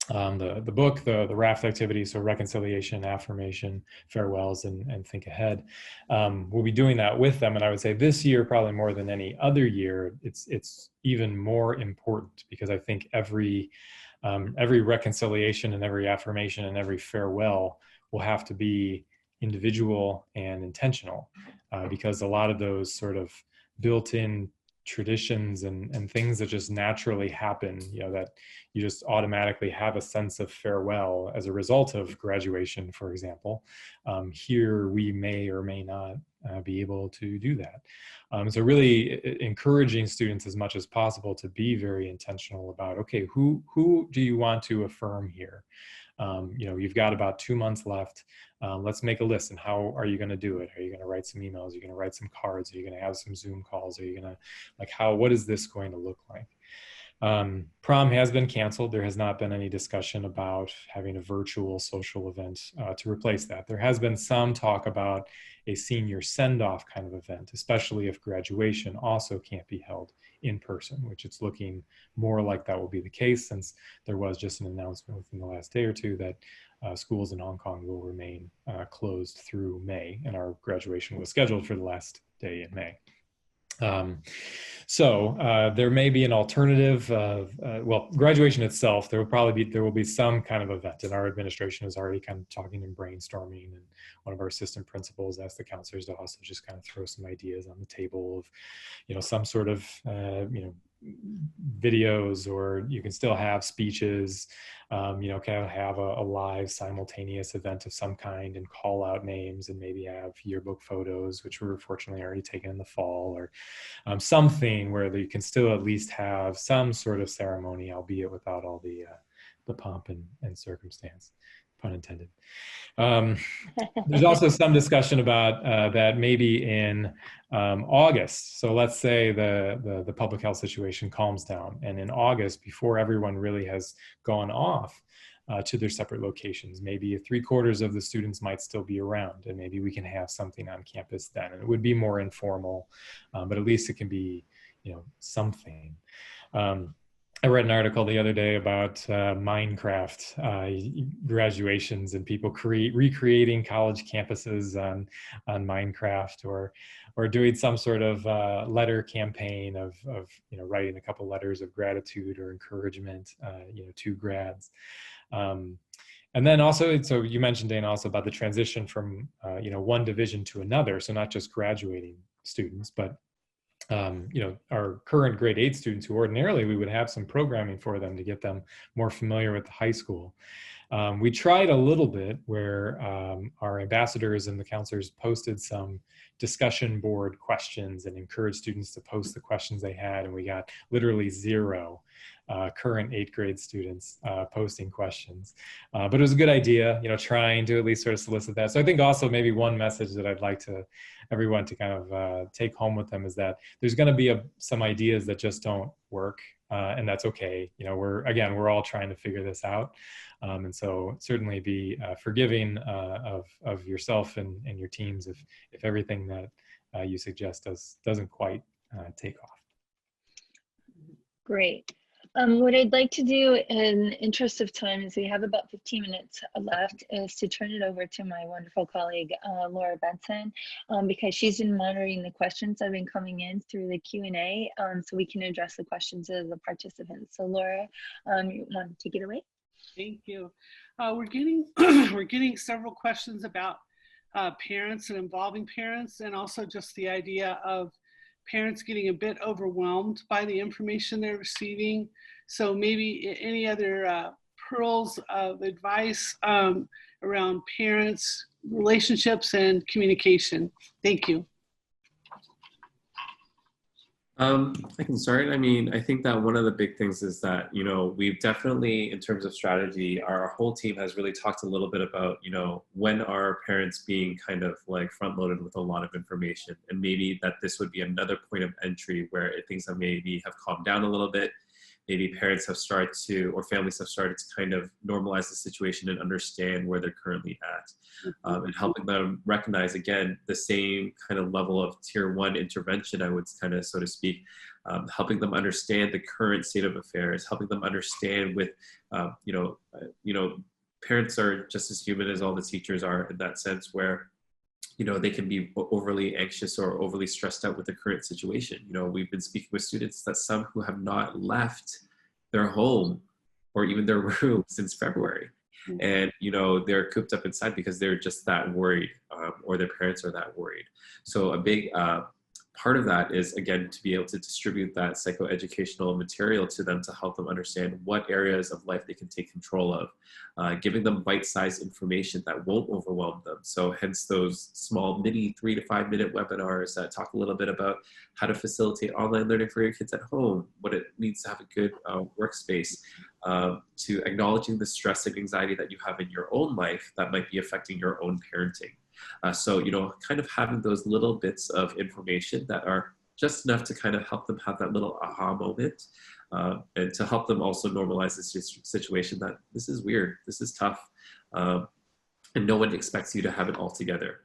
the book, the RAFT activity, so reconciliation, affirmation, farewells, and think ahead. We'll be doing that with them, and I would say this year, probably more than any other year, it's even more important, because I think every reconciliation and every affirmation and every farewell will have to be individual and intentional, because a lot of those sort of built-in traditions and things that just naturally happen, that you just automatically have a sense of farewell as a result of graduation, for example. Here we may or may not be able to do that. So really encouraging students as much as possible to be very intentional about, okay, who do you want to affirm here? You've got about 2 months left. Let's make a list. And how are you going to do it? Are you going to write some emails? Are you going to write some cards? Are you going to have some Zoom calls? Are you going to, what is this going to look like? Prom has been canceled. There has not been any discussion about having a virtual social event to replace that. There has been some talk about a senior send-off kind of event, especially if graduation also can't be held in person, which it's looking more like that will be the case, since there was just an announcement within the last day or two that schools in Hong Kong will remain closed through May, and our graduation was scheduled for the last day in May. So there may be an alternative. Well, graduation itself, there will be some kind of event, and our administration is already kind of talking and brainstorming. And one of our assistant principals asked the counselors to also just kind of throw some ideas on the table of, some sort of, videos, or you can still have speeches, kind of have a live simultaneous event of some kind and call out names, and maybe have yearbook photos, which were fortunately already taken in the fall, or something where you can still at least have some sort of ceremony, albeit without all the pomp and circumstance. pun intended. There's also some discussion about that maybe in August. So let's say the public health situation calms down, and in August, before everyone really has gone off to their separate locations, maybe 3/4 of the students might still be around, and maybe we can have something on campus then. And it would be more informal, but at least it can be, something. I read an article the other day about Minecraft graduations and people recreating college campuses on Minecraft, or doing some sort of letter campaign of writing a couple letters of gratitude or encouragement to grads. And then also, so you mentioned, Dana, also about the transition from one division to another. So not just graduating students, but our current grade 8 students who ordinarily we would have some programming for them to get them more familiar with the high school. We tried a little bit where our ambassadors and the counselors posted some discussion board questions and encouraged students to post the questions they had, and we got literally 0 current 8th grade students posting questions. But it was a good idea, trying to at least sort of solicit that. So I think also maybe one message that I'd like everyone to kind of take home with them is that there's going to be some ideas that just don't work, and that's okay. We're all trying to figure this out. And so certainly be forgiving of yourself and your teams if everything that you suggest doesn't quite take off. Great. What I'd like to do in interest of time, is we have about 15 minutes left, is to turn it over to my wonderful colleague, Laura Benson, because she's been monitoring the questions that have been coming in through the Q&A, so we can address the questions of the participants. So Laura, you want to take it away? Thank you. We're getting we're getting several questions about parents and involving parents, and also just the idea of parents getting a bit overwhelmed by the information they're receiving. So maybe any other pearls of advice around parents, relationships, and communication. Thank you. I can start. I mean, I think that one of the big things is that, we've definitely, in terms of strategy, our whole team has really talked a little bit about, when are parents being kind of like front loaded with a lot of information, and maybe that this would be another point of entry where things have calmed down a little bit. Maybe parents have started to, or families have started to kind of normalize the situation and understand where they're currently at, and helping them recognize, again, the same kind of level of tier 1 intervention, I would kind of, so to speak, helping them understand the current state of affairs, helping them understand with, parents are just as human as all the teachers are, in that sense where, they can be overly anxious or overly stressed out with the current situation. We've been speaking with students that some who have not left their home or even their room since February. And, they're cooped up inside because they're just that worried, or their parents are that worried. So a big part of that is, again, to be able to distribute that psychoeducational material to them to help them understand what areas of life they can take control of, giving them bite-sized information that won't overwhelm them. So hence those small mini 3 to 5 minute webinars that talk a little bit about how to facilitate online learning for your kids at home, what it means to have a good workspace, to acknowledging the stress and anxiety that you have in your own life that might be affecting your own parenting. So, kind of having those little bits of information that are just enough to kind of help them have that little aha moment, and to help them also normalize this situation that this is weird, this is tough, and no one expects you to have it all together.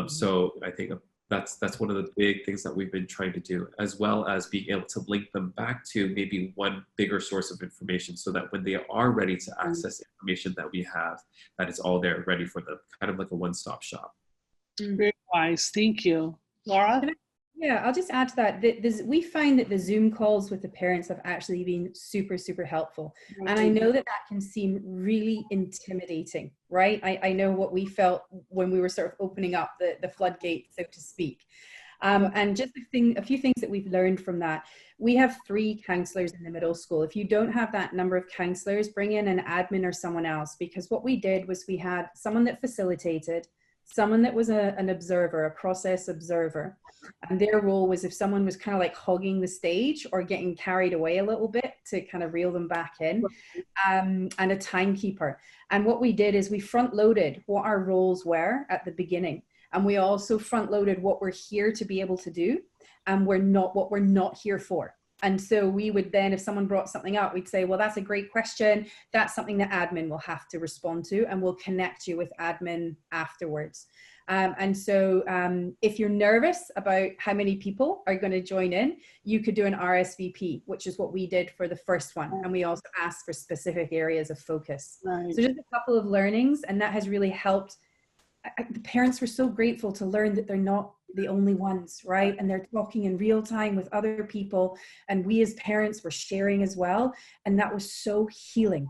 So I think that's one of the big things that we've been trying to do, as well as being able to link them back to maybe one bigger source of information, so that when they are ready to access information that we have, that it's all there ready for them, kind of like a one-stop shop. Very wise. Thank you. Laura? Yeah, I'll just add to that. We find that the Zoom calls with the parents have actually been super, super helpful. And I know that can seem really intimidating, right? I know what we felt when we were sort of opening up the floodgates, so to speak. And just a few things that we've learned from that. We have 3 counselors in the middle school. If you don't have that number of counselors, bring in an admin or someone else, because what we did was we had someone that facilitated, someone that was an observer, a process observer. And their role was if someone was kind of like hogging the stage or getting carried away a little bit to kind of reel them back in, and a timekeeper. And what we did is we front loaded what our roles were at the beginning. And we also front loaded what we're here to be able to do and what we're not here for. And so we would then, if someone brought something up, we'd say, well, that's a great question. That's something that admin will have to respond to, and we'll connect you with admin afterwards. And so if you're nervous about how many people are going to join in, you could do an RSVP, which is what we did for the first one. And we also asked for specific areas of focus. Right. So just a couple of learnings, and that has really helped. The parents were so grateful to learn that they're not the only ones, right? And they're talking in real time with other people. And we as parents were sharing as well. And that was so healing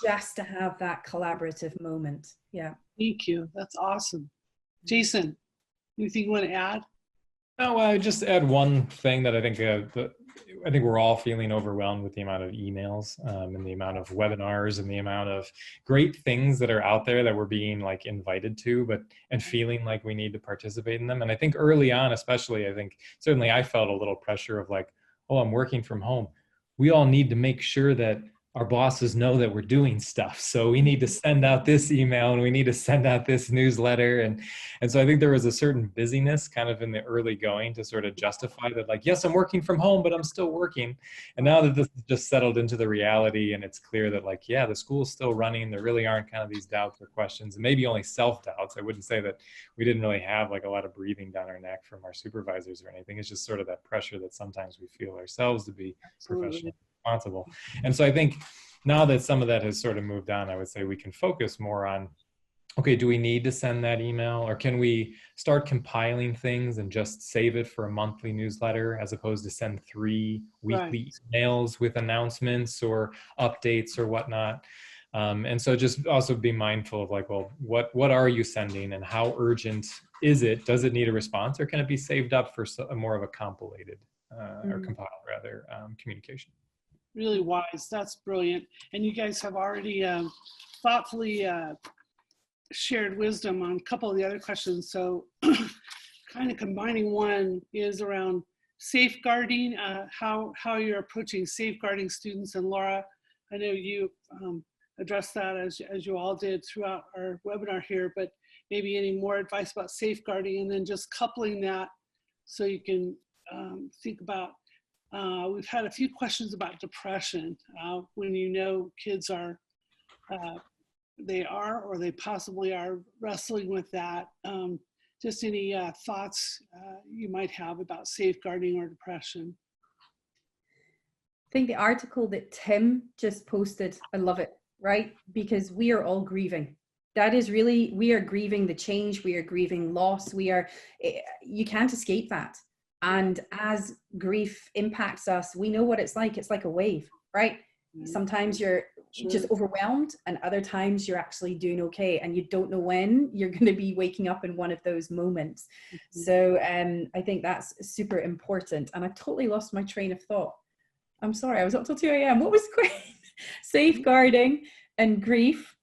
just to have that collaborative moment. Yeah. Thank you. That's awesome. Jason, anything you want to add? No, I just add one thing that I think I think we're all feeling overwhelmed with the amount of emails and the amount of webinars and the amount of great things that are out there that we're being like invited to, and feeling like we need to participate in them. And I think early on, especially, I think certainly I felt a little pressure of like, oh, I'm working from home. We all need to make sure that our bosses know that we're doing stuff. So we need to send out this email and we need to send out this newsletter. And so I think there was a certain busyness kind of in the early going to sort of justify that, like, yes, I'm working from home, but I'm still working. And now that this is just settled into the reality and it's clear that, like, yeah, the school's still running, there really aren't kind of these doubts or questions, and maybe only self-doubts. I wouldn't say that we didn't really have like a lot of breathing down our neck from our supervisors or anything. It's just sort of that pressure that sometimes we feel ourselves to be professional. Responsible. And so I think now that some of that has sort of moved on, I would say we can focus more on, okay, do we need to send that email, or can we start compiling things and just save it for a monthly newsletter as opposed to send 3 weekly emails with announcements or updates or whatnot. And so just also be mindful of like, well, what are you sending and how urgent is it? Does it need a response, or can it be saved up for more of a compilated or compiled rather communication? Really wise. That's brilliant. And you guys have already thoughtfully shared wisdom on a couple of the other questions. So kind of combining one is around safeguarding, how you're approaching safeguarding students. And Laura, I know you addressed that as you all did throughout our webinar here, but maybe any more advice about safeguarding, and then just coupling that so you can think about, we've had a few questions about depression. When you know kids are, or they possibly are wrestling with that. Just any thoughts you might have about safeguarding or depression. I think the article that Tim just posted, I love it, right? Because we are all grieving. That is really, we are grieving the change, we are grieving loss, you can't escape that. And as grief impacts us, we know what it's like a wave, right? Sometimes you're just overwhelmed, and other times you're actually doing okay, and you don't know when you're going to be waking up in one of those moments. So I think that's super important. And I totally lost my train of thought. I'm sorry, I was up till 2 a.m. What was the question? Safeguarding and grief.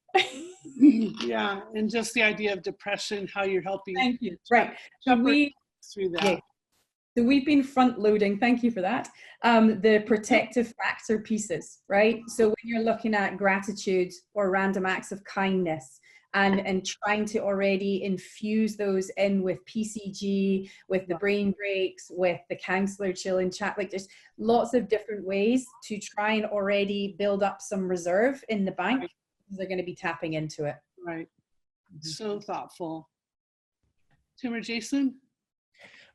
Yeah, and just the idea of depression, how you're helping. Thank you. Right. So through that. Yeah. So we've been front loading, thank you for that, the protective factor pieces, right? So when you're looking at gratitude or random acts of kindness and trying to already infuse those in with PCG, with the brain breaks, with the counselor chill and chat, like there's lots of different ways to try and already build up some reserve in the bank. Right. They're going to be tapping into it. Right. So thoughtful. Tim or Jason?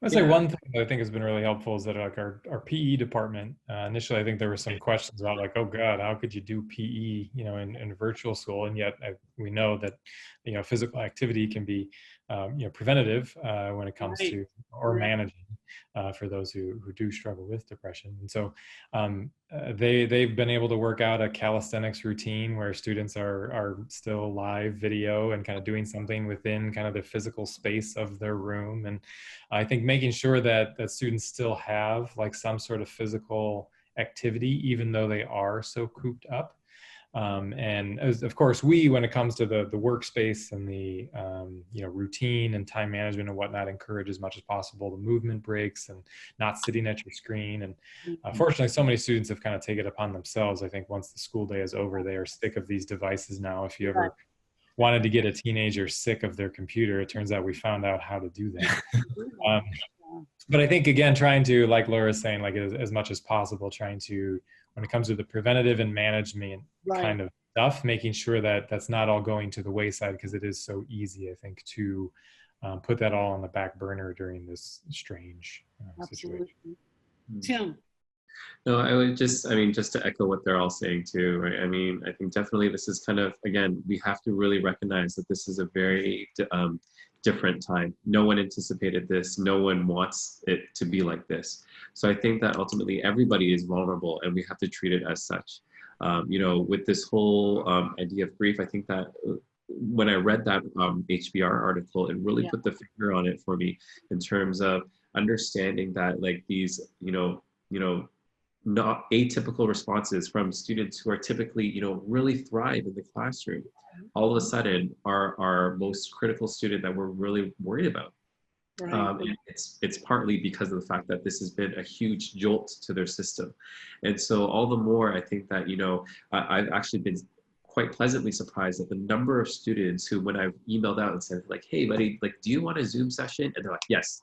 I'd say one thing that I think has been really helpful is that like our PE department, initially I think there were some questions about like, oh God, how could you do PE, in virtual school? And yet we know that, physical activity can be, preventative when it comes to, or managing for those who do struggle with depression. And so they've been able to work out a calisthenics routine where students are still live video and kind of doing something within kind of the physical space of their room. And I think making sure that students still have like some sort of physical activity, even though they are so cooped up. And as, of course, when it comes to the workspace and the routine and time management and whatnot, encourage as much as possible the movement breaks and not sitting at your screen. And fortunately, so many students have kind of taken it upon themselves. I think once the school day is over, they are sick of these devices now. If you ever wanted to get a teenager sick of their computer, it turns out we found out how to do that. But I think, again, trying to, like Laura's saying, like as much as possible, trying to, when it comes to the preventative and management kind of stuff, making sure that that's not all going to the wayside, because it is so easy, I think, to put that all on the back burner during this strange situation. Tim. No, I would just to echo what they're all saying too, right? I mean, I think definitely this is kind of, again, we have to really recognize that this is a very different time. No one anticipated this. No one wants it to be like this. So I think that ultimately everybody is vulnerable, and we have to treat it as such. With this whole idea of grief, I think that when I read that HBR article, it really put the finger on it for me in terms of understanding that, like, these, not atypical responses from students who are typically, really thrive in the classroom, all of a sudden are our most critical student that we're really worried about. And it's partly because of the fact that this has been a huge jolt to their system. And so all the more, I think that, I've actually been quite pleasantly surprised at the number of students who, when I've emailed out and said, like, hey buddy, like, do you want a Zoom session? And they're like, yes,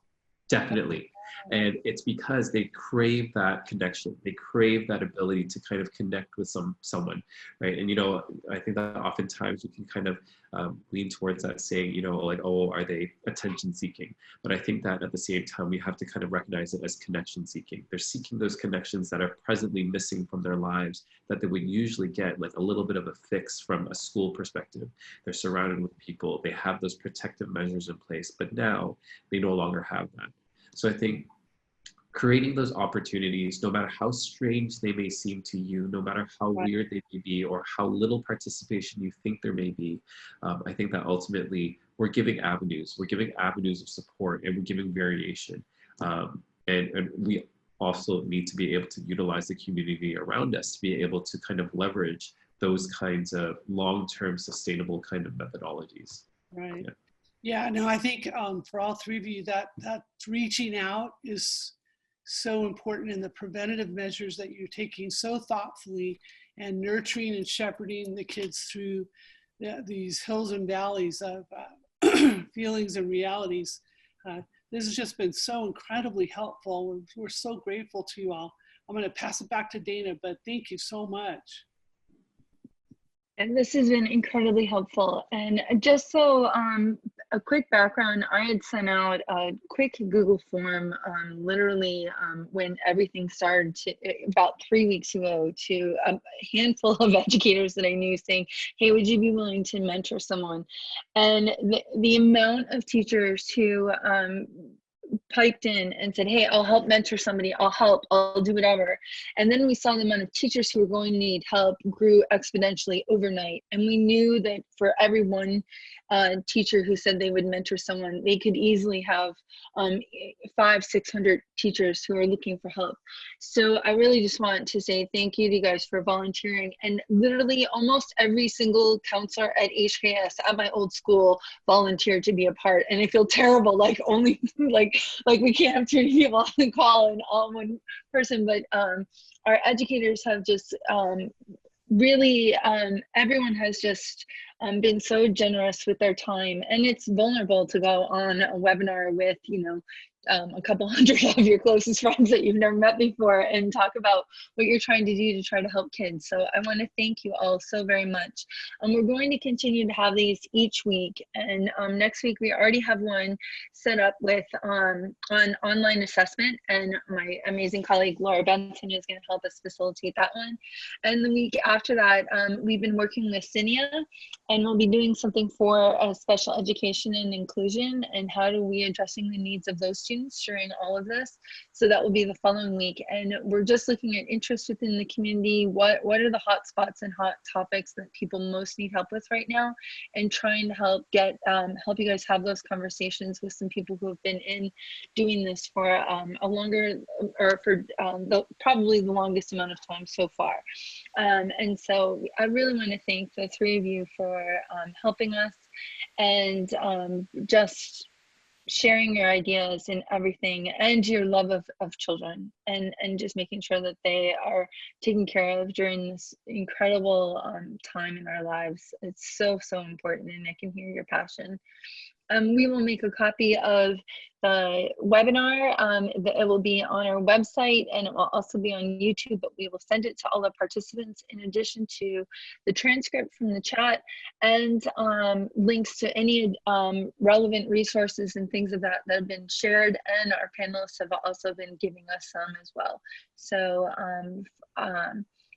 definitely. And it's because they crave that connection. They crave that ability to kind of connect with someone, right? And, I think that oftentimes we can kind of lean towards that saying, like, oh, are they attention seeking? But I think that at the same time, we have to kind of recognize it as connection seeking. They're seeking those connections that are presently missing from their lives, that they would usually get like a little bit of a fix from a school perspective. They're surrounded with people. They have those protective measures in place, but now they no longer have that. So I think creating those opportunities, no matter how strange they may seem to you, no matter how weird they may be, or how little participation you think there may be, I think that ultimately we're giving avenues. We're giving avenues of support, and we're giving variation. And we also need to be able to utilize the community around us to be able to kind of leverage those kinds of long-term sustainable kind of methodologies. Right. Yeah, no, I think for all three of you, that reaching out is so important, in the preventative measures that you're taking so thoughtfully, and nurturing and shepherding the kids through these hills and valleys of feelings and realities. This has just been so incredibly helpful. We're so grateful to you all. I'm going to pass it back to Dana, but thank you so much. And this has been incredibly helpful. And just so a quick background, I had sent out a quick Google form literally when everything started about 3 weeks ago, to a handful of educators that I knew, saying, hey, would you be willing to mentor someone? And the amount of teachers who piped in and said, hey, I'll help mentor somebody, I'll do whatever. And then we saw the amount of teachers who were going to need help grew exponentially overnight. And we knew that for every one teacher who said they would mentor someone, they could easily have 500-600 teachers who are looking for help. So I really just want to say thank you to you guys for volunteering. And literally almost every single counselor at HKS at my old school volunteered to be a part. And I feel terrible, like only like we can't have too many people on the call and all one person, but our educators have just really, everyone has just been so generous with their time. And it's vulnerable to go on a webinar with, a couple hundred of your closest friends that you've never met before and talk about what you're trying to do to try to help kids. So I want to thank you all so very much. We're going to continue to have these each week. And next week, we already have one set up with on online assessment. And my amazing colleague, Laura Benson, is going to help us facilitate that one. And the week after that, we've been working with Cinia, and we'll be doing something for special education and inclusion, and how do we addressing the needs of those students. students during all of this. So that will be the following week. And we're just looking at interest within the community. What are the hot spots and hot topics that people most need help with right now? And trying to help help you guys have those conversations with some people who have been in doing this for a longer, or for probably the longest amount of time so far. And so I really want to thank the three of you for helping us, and just sharing your ideas and everything, and your love of children, and just making sure that they are taken care of during this incredible time in our lives. It's so important, and I can hear your passion. We will make a copy of the webinar. It will be on our website, and it will also be on YouTube, but we will send it to all the participants in addition to the transcript from the chat, and links to any relevant resources and things of that have been shared, and our panelists have also been giving us some as well. So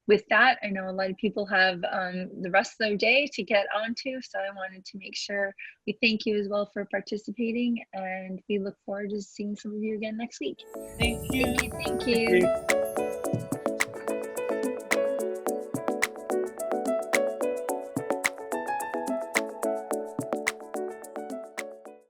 with that, I know a lot of people have the rest of their day to get onto, so I wanted to make sure we thank you as well for participating, and we look forward to seeing some of you again next week. Thank you. Thank you.